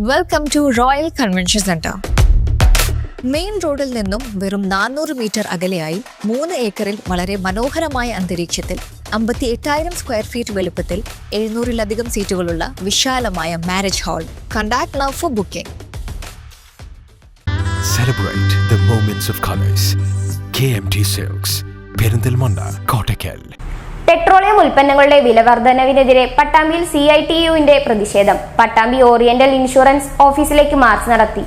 Welcome to royal convention centre. Main റോഡിൽ നിന്നും വെറും 400 മീറ്റർ അകലെയായി 3 ഏക്കറിൽ വളരെ മനോഹരമായ അന്തരീക്ഷത്തിൽ 58,000 സ്ക്വയർ ഫീറ്റ് വലുപ്പത്തിൽ 700-ലധികം സീറ്റുകളുള്ള വിശാലമായ marriage hall. Contact now for booking. Celebrate the moments of colors. KMT Silks, Perinthalmanna, Kottakkal. Petroleum ഉൽപ്പന്നങ്ങളുടെ വിലവർധനവിനെതിരെ പട്ടാമ്പിയിൽ CITU-വിന്റെ പ്രതിഷേധം. പട്ടാമ്പി ഓറിയന്റൽ ഇൻഷുറൻസ് ഓഫീസിലേക്ക് മാർച്ച് നടത്തി.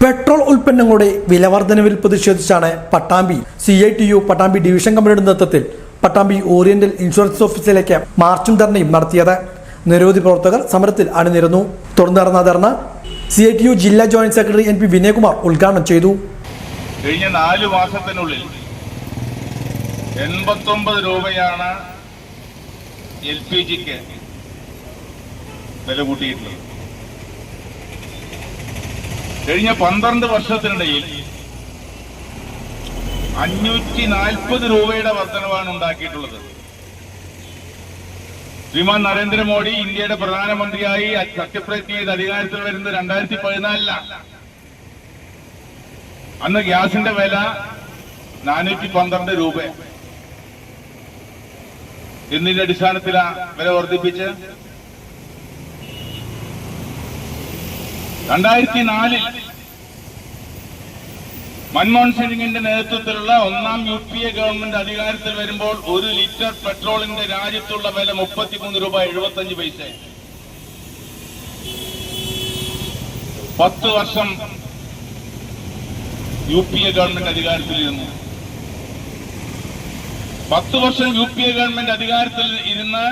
പെട്രോൾ ഉൽപ്പന്നങ്ങളുടെ വിലവർധനവിൽ പ്രതിഷേധിച്ചാണ് പട്ടാമ്പി CITU പട്ടാമ്പി ഡിവിഷൻ കമ്മിറ്റിയുടെ നേതൃത്വത്തിൽ പട്ടാമ്പി ഓറിയന്റൽ ഇൻഷുറൻസ് ഓഫീസിലേക്ക് മാർച്ചും ധർണയും നടത്തിയത്. നിരവധി പ്രവർത്തകർ സമരത്തിൽ അണിനിരന്നു. തുടർന്ന് നടന്ന ധർണ CITU ജില്ലാ ജോയിന്റ് സെക്രട്ടറി NP വിനയകുമാർ ഉദ്ഘാടനം ചെയ്തു. കഴിഞ്ഞ 4 മാസത്തിനുള്ളിൽ 89 രൂപയാണ് LPGക്ക് വില കൂട്ടിയിട്ടുള്ളത്. കഴിഞ്ഞ 12 വർഷത്തിനിടയിൽ 540 രൂപയുടെ വർധനവാണ് ഉണ്ടാക്കിയിട്ടുള്ളത്. ശ്രീമാൻ നരേന്ദ്രമോദി ഇന്ത്യയുടെ പ്രധാനമന്ത്രിയായി സത്യപ്രതിജ്ഞ ചെയ്ത് അധികാരത്തിൽ വരുന്നത് 2014-ലാണ്. അന്ന് ഗ്യാസിന്റെ വില 412 രൂപ. എന്തിന്റെ അടിസ്ഥാനത്തിലാണ് വില വർദ്ധിപ്പിച്ച്? 2004-ൽ മൻമോഹൻ സിംഗിന്റെ നേതൃത്വത്തിലുള്ള 1ാം UPA ഗവൺമെന്റ് അധികാരത്തിൽ വരുമ്പോൾ 1 ലിറ്റർ പെട്രോളിന്റെ രാജ്യത്തുള്ള വില 33 രൂപ 75 പൈസ. 10 വർഷം UPA ഗവൺമെന്റ് അധികാരത്തിലിരുന്നു. 10 വർഷം UPA ഗവൺമെന്റ് അധികാരത്തിൽ ഇരുന്ന്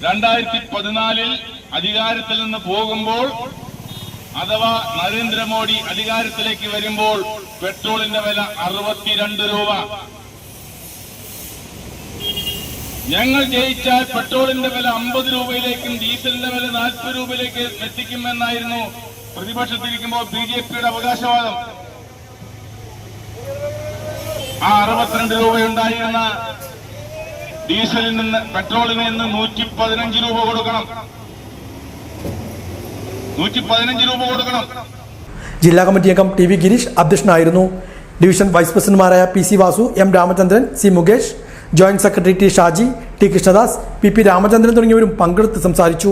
2014-ൽ അധികാരത്തിൽ നിന്ന് പോകുമ്പോൾ, അഥവാ നരേന്ദ്രമോദി അധികാരത്തിലേക്ക് വരുമ്പോൾ പെട്രോളിന്റെ വില 62 രൂപ. ഞങ്ങൾ ജയിച്ചാൽ പെട്രോളിന്റെ വില 50 രൂപയിലേക്കും ഡീസലിന്റെ വില 40 രൂപയിലേക്ക് എത്തിക്കുമെന്നായിരുന്നു പ്രതിപക്ഷത്തിരിക്കുമ്പോൾ BJP-യുടെ അവകാശവാദം. ആ 62 രൂപയുണ്ടായിരുന്ന ഡീസലിൽ നിന്ന് പെട്രോളിന് ഇന്ന് 115 രൂപ കൊടുക്കണം. 115 രൂപ കൊടുക്കണം. ജില്ലാ കമ്മിറ്റി അംഗം TV ഗിരീഷ് അധ്യക്ഷനായിരുന്നു. ഡിവിഷൻ വൈസ് പ്രസിഡന്റുമാരായ PC Vasu, M Ramachandran, C Mukesh, joint secretary T Shaji, T Krishnadas, PP Ramachandran തുടങ്ങിയവരും പങ്കെടുത്ത് സംസാരിച്ചു.